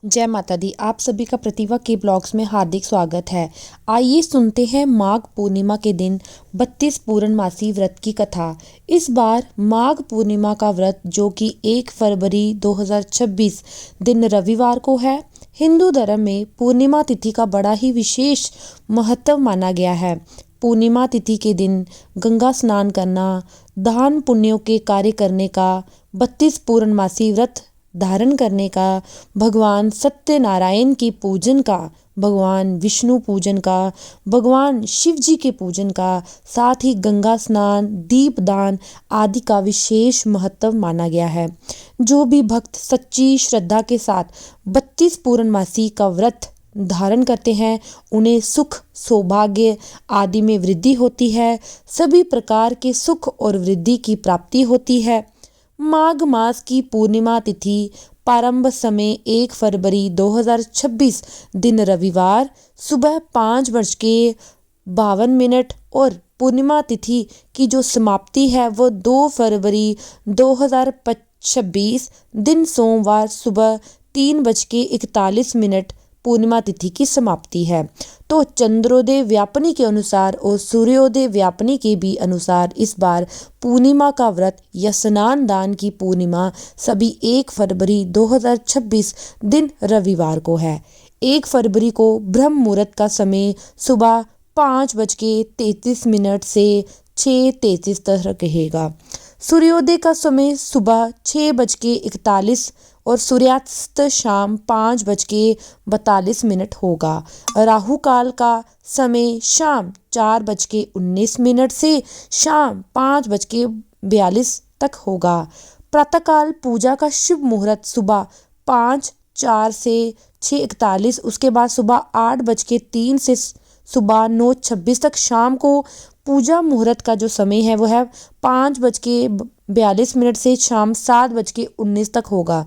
जय माता दी। आप सभी का प्रतिभा के ब्लॉग्स में हार्दिक स्वागत है। आइए सुनते हैं माघ पूर्णिमा के दिन 32 पूर्णमासी व्रत की कथा। इस बार माघ पूर्णिमा का व्रत जो कि 1 फरवरी 2026 दिन रविवार को है। हिंदू धर्म में पूर्णिमा तिथि का बड़ा ही विशेष महत्व माना गया है। पूर्णिमा तिथि के दिन गंगा स्नान करना, दान पुण्यों के कार्य करने का, 32 पूर्णमासी व्रत धारण करने का, भगवान सत्यनारायण की पूजन का, भगवान विष्णु पूजन का, भगवान शिव जी के पूजन का, साथ ही गंगा स्नान, दीपदान आदि का विशेष महत्व माना गया है। जो भी भक्त सच्ची श्रद्धा के साथ 32 पूर्णमासी का व्रत धारण करते हैं, उन्हें सुख सौभाग्य आदि में वृद्धि होती है। सभी प्रकार के सुख और वृद्धि की प्राप्ति होती है। माघ मास की पूर्णिमा तिथि प्रारंभ समय 1 फरवरी 2026 दिन रविवार सुबह 5:52 और पूर्णिमा तिथि की जो समाप्ति है वो 2 फरवरी 2026 दिन सोमवार सुबह 3:41 पूर्णिमा तिथि की समाप्ति है। तो चंद्रोदय व्यापनी के अनुसार और सूर्योदय व्यापनी के भी अनुसार इस बार पूर्णिमा का व्रत या स्नान दान की पूर्णिमा सभी 1 फरवरी 2026 दिन रविवार को है। 1 फरवरी को ब्रह्म मुहूर्त का समय सुबह 5:33 से 6:33 तक रहेगा। सूर्योदय का समय सुबह 6:41 और सूर्यास्त शाम 5:42 होगा। राहु काल का समय शाम 4:19 से शाम 5:42 तक होगा। प्रातःकाल पूजा का शुभ मुहूर्त सुबह 5:04 से 6:41, उसके बाद सुबह 8:03 से सुबह 9:26 तक। शाम को पूजा मुहूर्त का जो समय है वो है 5:42 से शाम 7:19 तक होगा।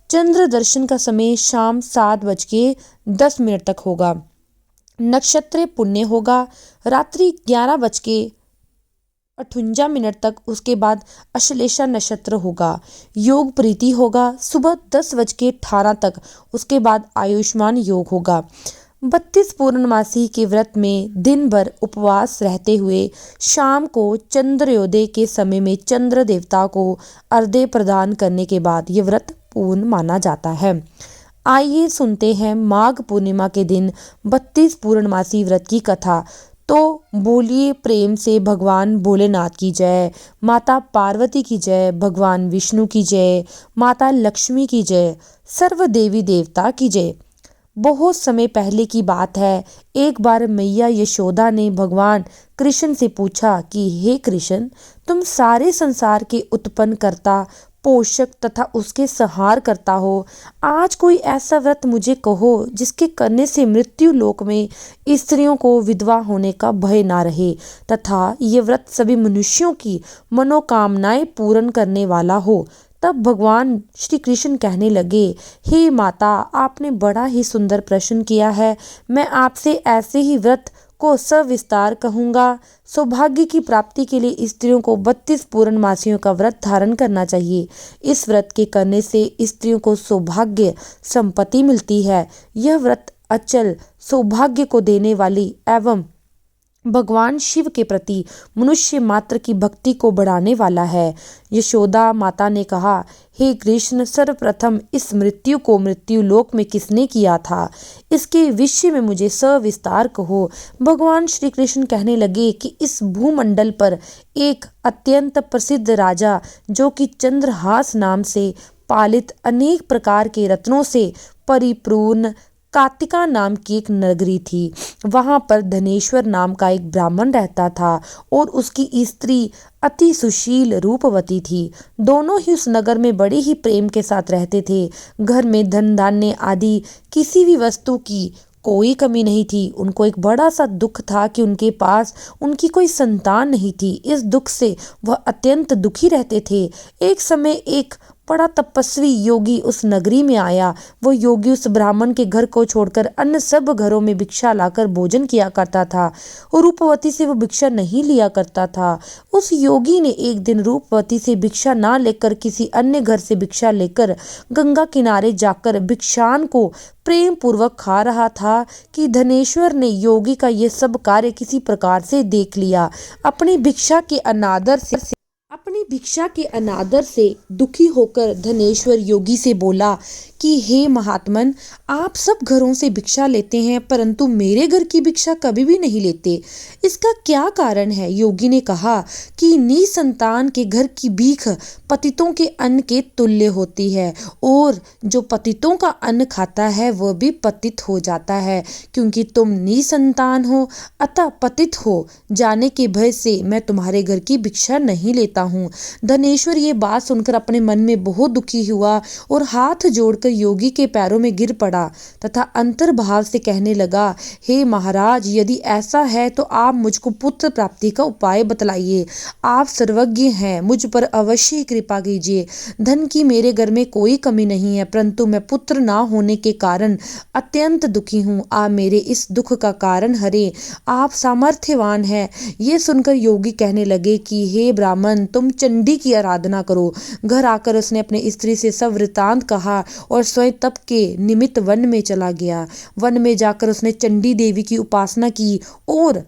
चंद्र दर्शन का समय शाम 7:10 तक होगा। नक्षत्र पुण्य होगा रात्रि 11:58 तक, उसके बाद अश्लेषा नक्षत्र होगा। योग प्रीति होगा सुबह 10:18 तक, उसके बाद आयुष्मान योग होगा। 32 पूर्णमासी के व्रत में दिन भर उपवास रहते हुए शाम को चंद्रोदय के समय में चंद्र देवता को अर्घ्य प्रदान करने के बाद ये व्रत पूर्ण माना जाता है। आइए सुनते हैं माघ पूर्णिमा के दिन 32 पूर्णमासी व्रत की कथा। तो बोलिए प्रेम से भगवान भोलेनाथ की जय, माता पार्वती की जय, भगवान विष्णु की जय, माता लक्ष्मी की जय, सर्व देवी देवता की जय। बहुत समय पहले की बात है। एक बार मैया यशोदा ने भगवान कृष्ण से पूछा कि हे कृष्ण, तुम सारे संसार के उत्पन्न करता, पोषक तथा उसके संहार करता हो। आज कोई ऐसा व्रत मुझे कहो जिसके करने से मृत्यु लोक में स्त्रियों को विधवा होने का भय ना रहे, तथा ये व्रत सभी मनुष्यों की मनोकामनाएं पूर्ण करने वाला हो। तब भगवान श्री कृष्ण कहने लगे, हे माता, आपने बड़ा ही सुंदर प्रश्न किया है। मैं आपसे ऐसे ही व्रत को सविस्तार कहूँगा। सौभाग्य की प्राप्ति के लिए स्त्रियों को 32 पूर्णमासियों का व्रत धारण करना चाहिए। इस व्रत के करने से स्त्रियों को सौभाग्य संपत्ति मिलती है। यह व्रत अचल सौभाग्य को देने वाली एवं भगवान शिव के प्रति मनुष्य मात्र की भक्ति को बढ़ाने वाला है। यशोदा माता ने कहा, हे कृष्ण, सर्वप्रथम इस मृत्यु को मृत्यु लोक में किसने किया था, इसके विषय में मुझे सविस्तार कहो। भगवान श्री कृष्ण कहने लगे कि इस भूमंडल पर एक अत्यंत प्रसिद्ध राजा जो कि चंद्रहास नाम से पालित अनेक प्रकार के रत्नों से परिपूर्ण कातिका नाम की एक नगरी थी। वहां पर धनेश्वर नाम का एक ब्राह्मण रहता था और उसकी स्त्री अति सुशील रूपवती थी। दोनों ही उस नगर में बड़े ही प्रेम के साथ रहते थे। घर में धन धान्य आदि किसी भी वस्तु की कोई कमी नहीं थी। उनको एक बड़ा सा दुख था कि उनके पास उनकी कोई संतान नहीं थी। इस दुख से वह अत्यंत दुखी रहते थे। एक समय एक बड़ा तपस्वी योगी उस नगरी में आया। वो योगी उस ब्राह्मण के घर को छोड़कर अन्य सब घरों में भिक्षा लाकर भोजन किया करता था और रूपवती से वो भिक्षा नहीं लिया करता था। उस योगी ने एक दिन रूपवती से भिक्षा ना लेकर किसी अन्य घर से भिक्षा लेकर गंगा किनारे जाकर भिक्षान को प्रेम पूर्वक खा रहा था कि धनेश्वर ने योगी का ये सब कार्य किसी प्रकार से देख लिया। अपनी भिक्षा के अनादर से दुखी होकर धनेश्वर योगी से बोला कि हे महात्मन, आप सब घरों से भिक्षा लेते हैं परंतु मेरे घर की भिक्षा कभी भी नहीं लेते। इसका क्या कारण है? योगी ने कहा कि निसंतान के घर की भीख पतितों के अन्न के तुल्य होती है और जो पतितों का अन्न खाता है वह भी पतित हो जाता है। क्योंकि तुम निसंतान हो अतः पतित हो जाने के भय से मैं तुम्हारे घर की भिक्षा नहीं लेता हूँ। धनेश्वर ये बात सुनकर अपने मन में बहुत दुखी हुआ और हाथ जोड़कर योगी के पैरों में गिर पड़ा तथा अंतर्भाव से कहने लगा, हे महाराज, यदि ऐसा है तो आप मुझको पुत्र प्राप्ति का उपाय बतलाइए। आप सर्वज्ञ हैं, मुझ पर अवश्य कृपा कीजिए। धन की मेरे घर में कोई कमी नहीं है परंतु मैं पुत्र ना होने के कारण अत्यंत दुखी हूँ। आप मेरे इस दुख का कारण हरे, आप सामर्थ्यवान हैं। ये सुनकर योगी कहने लगे कि हे ब्राह्मण, तुम चंडी की आराधना करो। घर आकर उसने अपनी स्त्री से सब वृतांत कहा और स्वयं तप के निमित्त वन में चला गया। वन में जाकर उसने चंडी देवी की उपासना की और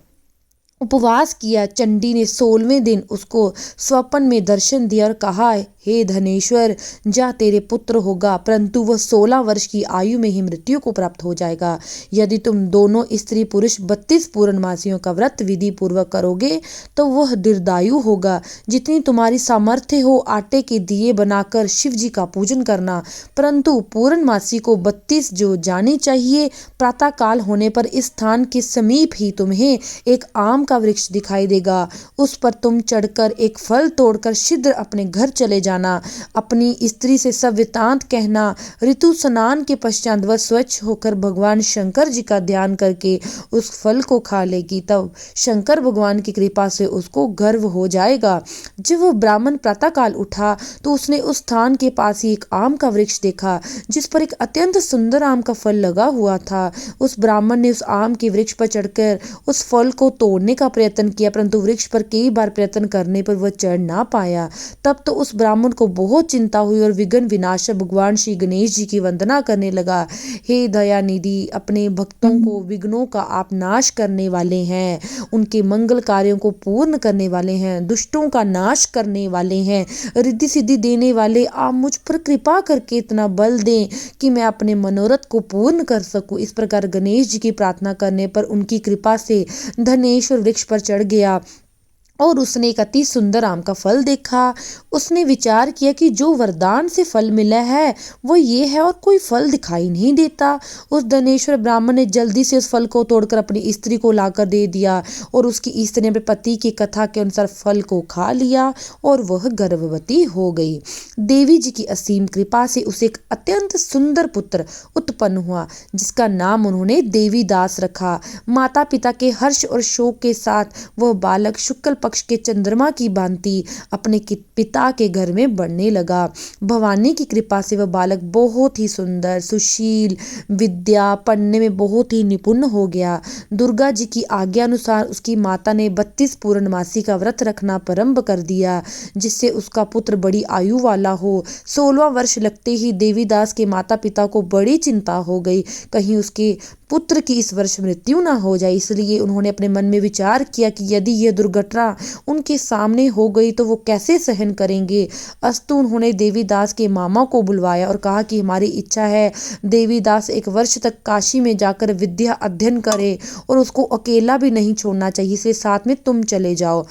उपवास किया। चंडी ने 16वें दिन उसको स्वप्न में दर्शन दिया और कहा, हे धनेश्वर, जा तेरे पुत्र होगा परंतु वह 16 वर्ष की आयु में ही मृत्यु को प्राप्त हो जाएगा। यदि तुम दोनों स्त्री पुरुष 32 पूर्णमासियों का व्रत विधि पूर्वक करोगे तो वह दीर्घायु होगा। जितनी तुम्हारी सामर्थ्य हो आटे के दिए बनाकर शिव जी का पूजन करना, परंतु पूर्णमासी को 32 जो जानी चाहिए। प्रातः काल होने पर इस स्थान के समीप ही तुम्हें एक आम का वृक्ष दिखाई देगा। उस पर तुम चढ़कर एक फल तोड़कर शीघ्र अपने घर चले जाना। अपनी स्त्री से सब वृतांत कहना। ऋतु स्नान के पश्चात वह स्वच्छ होकर भगवान शंकर जी का ध्यान करके उस फल को खा लेगी। तब शंकर भगवान की कृपा से उसको गर्व हो जाएगा। जब वह ब्राह्मण प्रातःकाल उठा तो उसने उस स्थान के पास ही एक आम का वृक्ष देखा जिस पर एक अत्यंत सुंदर आम का फल लगा हुआ था। उस ब्राह्मण ने उस आम के वृक्ष पर चढ़कर उस फल को तोड़ने का प्रयत्न किया परंतु वृक्ष पर कई बार प्रयत्न करने पर वह चढ़ ना पाया। तब तो उस ब्राह्मण को बहुत चिंता हुई और विघ्न विनाशक भगवान श्री गणेश जी की वंदना करने लगा। हे दयानिधि, अपने भक्तों को विघ्नों का आप नाश करने वाले हैं, उनके मंगल कार्यों को पूर्ण करने वाले हैं, दुष्टों का नाश करने वाले हैं, रिद्धि सिद्धि देने वाले, आप मुझ पर कृपा करके इतना बल दें कि मैं अपने मनोरथ को पूर्ण कर सकूं। इस प्रकार गणेश जी की प्रार्थना करने पर उनकी कृपा से धनेश्वर वृक्ष पर चढ़ गया और उसने एक अति सुंदर आम का फल देखा। उसने विचार किया कि जो वरदान से फल मिला है वो ये है और कोई फल दिखाई नहीं देता। उस धनेश्वर ब्राह्मण ने जल्दी से उस फल को तोड़कर अपनी स्त्री को लाकर दे दिया और उसकी स्त्री ने अपने पति की कथा के अनुसार फल को खा लिया और वह गर्भवती हो गई। देवी जी की असीम कृपा से उसे एक अत्यंत सुंदर पुत्र उत्पन्न हुआ जिसका नाम उन्होंने देवीदास रखा। माता पिता के हर्ष और शोक के साथ वह बालक शुक्ल पक्ष के चंद्रमा की भांति अपने पिता के घर में बढ़ने लगा। भवानी की कृपा से वह बालक बहुत ही सुंदर, सुशील, विद्या पढ़ने में बहुत ही निपुण हो गया। दुर्गा जी की आज्ञा अनुसार उसकी माता ने 32 पूर्णमासी का व्रत रखना प्रारंभ कर दिया जिससे उसका पुत्र बड़ी आयु वाला हो। 16वां वर्ष लगते ही देवीदास के माता पिता को बड़ी चिंता हो गई, कहीं उसके पुत्र की इस वर्ष मृत्यु ना हो जाए। इसलिए उन्होंने अपने मन में विचार किया कि यदि यह दुर्घटना उनके सामने हो गई तो वो कैसे सहन करेंगे। अस्तु उन्होंने देवीदास के मामा को बुलवाया और कहा कि हमारी इच्छा है देवीदास 1 वर्ष तक काशी में जाकर विद्या अध्ययन करे और उसको अकेला भी नहीं छोड़ना चाहिए, इसलिए साथ में तुम चले जाओ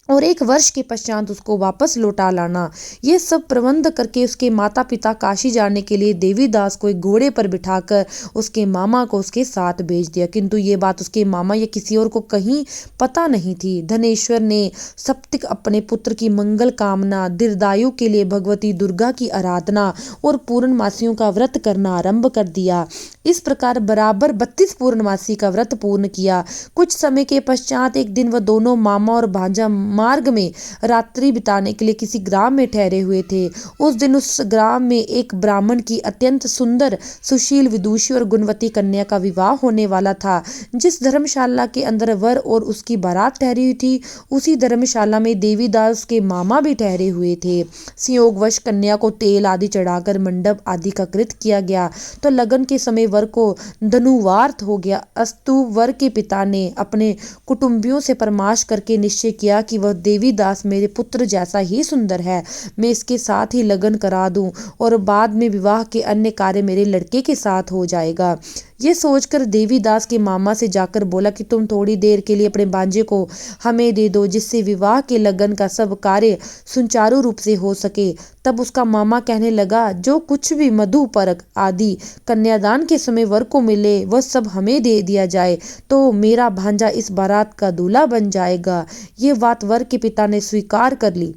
और 1 वर्ष के पश्चात उसको वापस लौटा लाना। ये सब प्रबंध करके उसके माता पिता काशी जाने के लिए देवीदास को एक घोड़े पर बिठाकर उसके मामा को उसके साथ भेज दिया। किंतु ये बात उसके मामा या किसी और को कहीं पता नहीं थी। धनेश्वर ने सप्तक अपने पुत्र की मंगल कामना, दीर्घायु के लिए भगवती दुर्गा की आराधना और पूर्णमासियों का व्रत करना आरंभ कर दिया। इस प्रकार बराबर 32 पूर्णमासी का व्रत पूर्ण किया। कुछ समय के पश्चात एक दिन वह दोनों मामा और भांजा मार्ग में रात्रि बिताने के लिए किसी ग्राम में ठहरे हुए थे। उस दिन उस ग्राम में एक ब्राह्मण की अत्यंत सुंदर, सुशील, विदुषी और गुणवती कन्या का विवाह होने वाला था। जिस धर्मशाला के अंदर वर और उसकी बारात ठहरी हुई थी, उसी धर्मशाला में देवीदास के मामा भी ठहरे हुए थे। संयोगवश कन्या को तेल आदि चढ़ाकर मंडप आदि का कृत किया गया तो लगन के समय वर को धनुवार्थ हो गया। अस्तु वर के पिता ने अपने कुटुंबियों से परामर्श करके निश्चय किया कि वह देवीदास मेरे पुत्र जैसा ही सुंदर है, मैं इसके साथ ही लगन करा दूं और बाद में विवाह के अन्य कार्य मेरे लड़के के साथ हो जाएगा। ये सोचकर देवीदास के मामा से जाकर बोला कि तुम थोड़ी देर के लिए अपने भांजे को हमें दे दो, जिससे विवाह के लगन का सब कार्य सुचारू रूप से हो सके। तब उसका मामा कहने लगा, जो कुछ भी मधु परक आदि कन्यादान के समय वर को मिले वह सब हमें दे दिया जाए तो मेरा भांजा इस बारात का दूल्हा बन जाएगा। ये बात वर के पिता ने स्वीकार कर ली।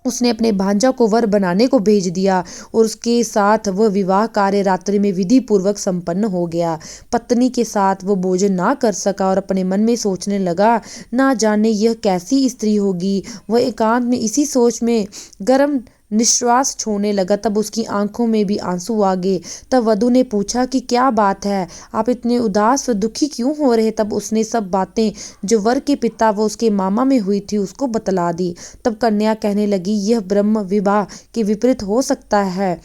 उसने अपने भांजा को वर बनाने को भेज दिया और उसके साथ वह विवाह कार्य रात्रि में विधि पूर्वक संपन्न हो गया। पत्नी के साथ वह भोजन ना कर सका और अपने मन में सोचने लगा, ना जाने यह कैसी स्त्री होगी। वह एकांत में इसी सोच में गर्म निश्वास छोड़ने लगा। तब उसकी आंखों में भी आंसू आ गए। तब वधु ने पूछा कि क्या बात है, आप इतने उदास व दुखी क्यों हो रहे। तब उसने सब बातें जो वर के पिता व उसके मामा में हुई थी उसको बतला दी। तब कन्या कहने लगी, यह ब्रह्म विवाह के विपरीत हो सकता है,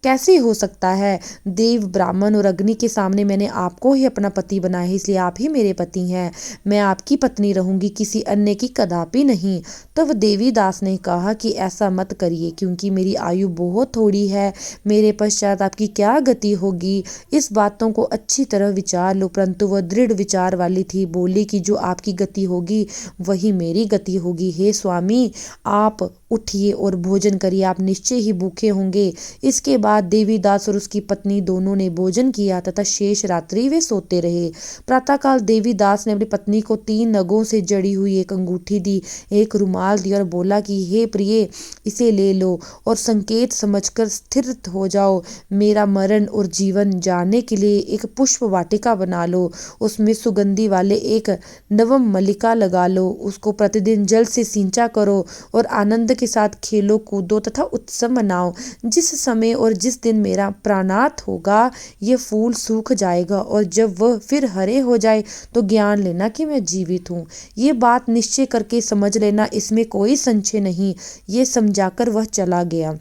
कैसे हो सकता है। देव, ब्राह्मण और अग्नि के सामने मैंने आपको ही अपना पति बनाया है, इसलिए आप ही मेरे पति हैं। मैं आपकी पत्नी रहूंगी, किसी अन्य की कदापि नहीं। तब देवीदास ने कहा कि ऐसा मत करिए, क्योंकि मेरी आयु बहुत थोड़ी है, मेरे पश्चात आपकी क्या गति होगी। इस बातों को अच्छी तरह विचार लो। परंतु वह दृढ़ विचार वाली थी, बोली कि जो आपकी गति होगी वही मेरी गति होगी। हे स्वामी, आप उठिए और भोजन करिए, आप निश्चय ही भूखे होंगे। इसके बाद देवीदास और उसकी पत्नी दोनों ने भोजन किया तथा शेष रात्रि वे सोते रहे। प्रातःकाल देवीदास ने अपनी पत्नी को 3 नगों से जड़ी हुई एक अंगूठी दी, एक रुमाल दिया और बोला कि हे प्रिय, इसे ले लो और संकेत समझकर स्थिर हो जाओ। मेरा मरण और जीवन जानने के लिए एक पुष्प वाटिका बना लो, उसमें सुगंधि वाले एक नवम मल्लिका लगा लो, उसको प्रतिदिन जल से सिंचा करो और आनंद के साथ खेलो कूदो तथा उत्सव मनाओ। जिस समय और जिस दिन मेरा प्राणात होगा ये फूल सूख जाएगा और जब वह फिर हरे हो जाए तो ज्ञान लेना कि मैं जीवित हूँ। ये बात निश्चय करके समझ लेना, इसमें कोई संशय नहीं। ये समझाकर वह चला गया।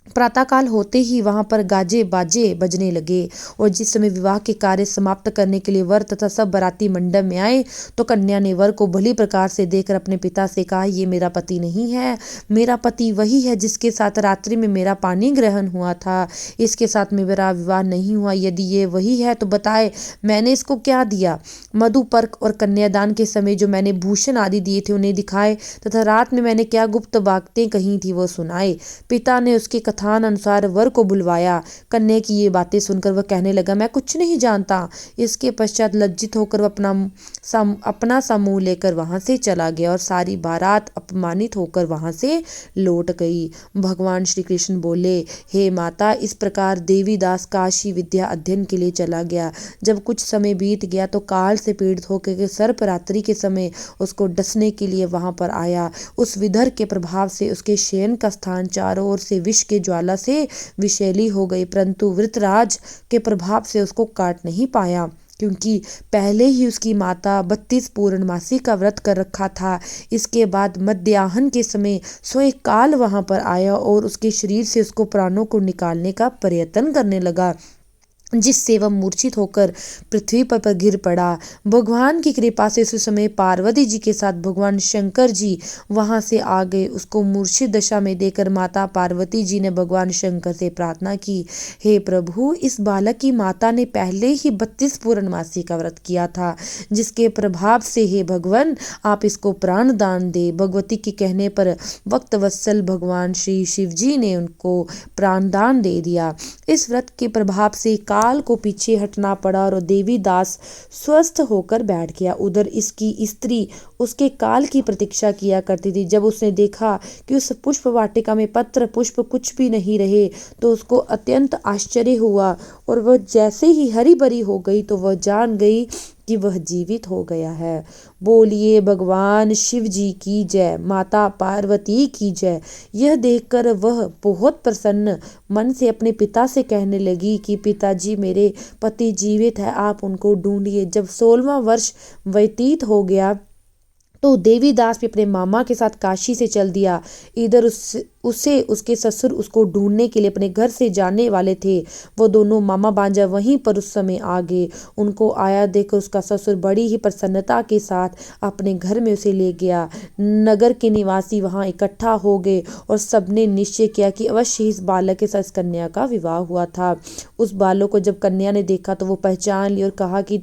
प्रातःकाल होते ही वहां पर गाजे बाजे बजने लगे और जिस समय विवाह के कार्य समाप्त करने के लिए वर तथा सब बाराती मंडप में आए तो कन्या ने वर को भली प्रकार से देखकर अपने पिता से कहा, ये मेरा पति नहीं है, मेरा पति वही है जिसके साथ रात्रि में मेरा पानी ग्रहण हुआ था, इसके साथ में मेरा विवाह नहीं हुआ। यदि ये वही है तो बताए मैंने इसको क्या दिया। मधुपर्क और कन्यादान के समय जो मैंने भूषण आदि दिए थे उन्हें दिखाए तथा रात में मैंने क्या गुप्त बातें कही थी वो सुनाए। पिता ने उसके कथान अनुसार वर को बुलवाया। कन्या की ये बातें सुनकर वह कहने लगा, मैं कुछ नहीं जानता। इसके पश्चात लज्जित होकर वह अपना सा मुंह लेकर वहां से चला गया और सारी बारात अपमानित होकर वहां से लौट गई। भगवान श्री कृष्ण बोले, हे माता, इस प्रकार देवीदास काशी विद्या अध्ययन के लिए चला गया। जब कुछ समय बीत गया तो काल से पीड़ित होकर सर्परात्रि के समय उसको डसने के लिए वहां पर आया। उस विधर के प्रभाव से उसके शयन का स्थान चारों ओर से विष के ज्वाला से विषैली हो गई, परंतु वृतराज के प्रभाव से उसको काट नहीं पाया, क्योंकि पहले ही उसकी माता 32 पूर्णमासी का व्रत कर रखा था। इसके बाद मध्याह्न के समय स्वयं काल वहां पर आया और उसके शरीर से उसको प्राणों को निकालने का प्रयत्न करने लगा, जिससे वह मूर्छित होकर पृथ्वी पर गिर पड़ा। भगवान की कृपा से उस समय पार्वती जी के साथ भगवान शंकर जी वहां से आ गए। उसको मूर्छित दशा में देखकर माता पार्वती जी ने भगवान शंकर से प्रार्थना की, हे प्रभु, इस बालक की माता ने पहले ही 32 पूर्णमासी का व्रत किया था, जिसके प्रभाव से हे भगवान आप इसको प्राण दान दे। भगवती के कहने पर वक्त वत्सल भगवान श्री शिव जी ने उनको प्राण दान दे दिया। इस व्रत के प्रभाव से काल को पीछे हटना पड़ा और देवीदास स्वस्थ होकर बैठ गया। उधर इसकी स्त्री उसके काल की प्रतीक्षा किया करती थी। जब उसने देखा कि उस पुष्प वाटिका में पत्र पुष्प कुछ भी नहीं रहे तो उसको अत्यंत आश्चर्य हुआ और वह जैसे ही हरी भरी हो गई तो वह जान गई कि वह जीवित हो गया है। बोलिए भगवान शिव जी की जय, माता पार्वती की जय। यह देखकर वह बहुत प्रसन्न मन से अपने पिता से कहने लगी कि पिताजी, मेरे पति जीवित है, आप उनको ढूंढिए। जब 16वां वर्ष व्यतीत हो गया तो देवीदास भी अपने मामा के साथ काशी से चल दिया। इधर उसे उसके ससुर उसको ढूंढने के लिए अपने घर से जाने वाले थे। वो दोनों मामा भांजा वहीं पर उस समय आ गए। उनको आया देखकर उसका ससुर बड़ी ही प्रसन्नता के साथ अपने घर में उसे ले गया। नगर के निवासी वहां इकट्ठा हो गए और सबने निश्चय किया कि अवश्य ही इस बालक के साथ इस कन्या का विवाह हुआ था। उस बालक को जब कन्या ने देखा तो वो पहचान ली और कहा कि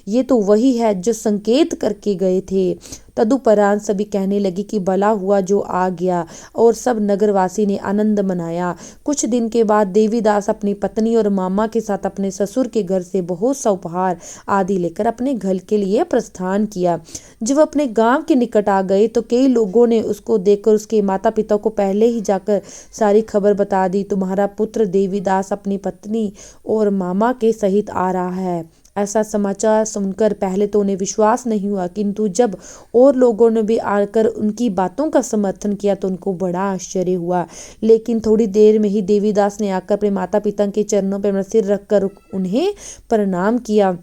ये तो वही है जो संकेत करके गए थे। तदुपरांत सभी कहने लगी कि भला हुआ जो आ गया, और सब नगरवासी ने आनंद मनाया। कुछ दिन के बाद देवीदास अपनी पत्नी और मामा के साथ अपने ससुर के घर से बहुत सा उपहार आदि लेकर अपने घर के लिए प्रस्थान किया। जब अपने गांव के निकट आ गए तो कई लोगों ने उसको देखकर उसके माता पिता को पहले ही जाकर सारी खबर बता दी। तुम्हारा पुत्र देवीदास अपनी पत्नी और मामा के सहित आ रहा है। ऐसा समाचार सुनकर पहले तो उन्हें विश्वास नहीं हुआ, किंतु जब और लोगों ने भी आकर उनकी बातों का समर्थन किया तो उनको बड़ा आश्चर्य हुआ। लेकिन थोड़ी देर में ही देवीदास ने आकर अपने माता पिता के चरणों पर अपना सिर रखकर उन्हें प्रणाम किया।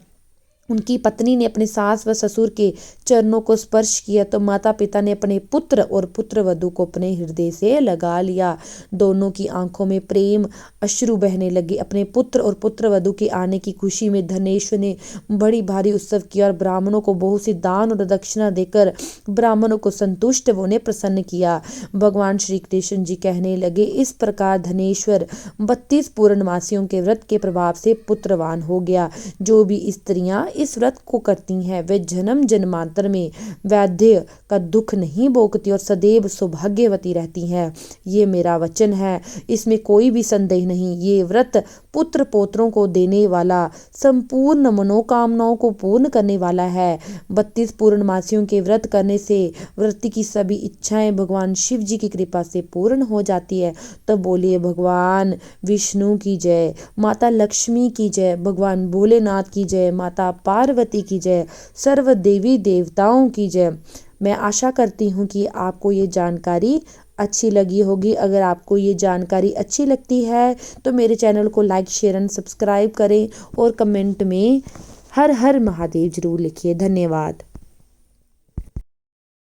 उनकी पत्नी ने अपने सास व ससुर के चरणों को स्पर्श किया तो माता पिता ने अपने पुत्र और पुत्रवधू को अपने हृदय से लगा लिया। दोनों की आंखों में प्रेम अश्रु बहने लगे। अपने पुत्र और पुत्रवधू के आने की खुशी में धनेश्वर ने बड़ी भारी उत्सव किया और ब्राह्मणों को बहुत सी दान और दक्षिणा देकर ब्राह्मणों को संतुष्ट व उन्हें प्रसन्न किया। भगवान श्री कृष्ण जी कहने लगे, इस प्रकार धनेश्वर 32 पूर्णमासियों के व्रत के प्रभाव से पुत्रवान हो गया। जो भी स्त्रियां इस व्रत को करती हैं वे जन्म जन्मांतर में वैधव्य का दुख नहीं भोगती और सदैव सौभाग्यवती रहती हैं। ये मेरा वचन है, इसमें कोई भी संदेह नहीं। ये व्रत पुत्र पौत्रों को देने वाला, संपूर्ण मनोकामनाओं को पूर्ण करने वाला है। 32 पूर्णमासियों के व्रत करने से व्रत की सभी इच्छाएं भगवान शिव जी की कृपा से पूर्ण हो जाती है। तब बोलिए भगवान विष्णु की जय, माता लक्ष्मी की जय, भगवान भोलेनाथ की जय, माता पार्वती की जय, सर्व देवी देवताओं की जय। मैं आशा करती हूँ कि आपको ये जानकारी अच्छी लगी होगी। अगर आपको ये जानकारी अच्छी लगती है तो मेरे चैनल को लाइक शेयर एंड सब्सक्राइब करें और कमेंट में हर हर महादेव जरूर लिखिए। धन्यवाद।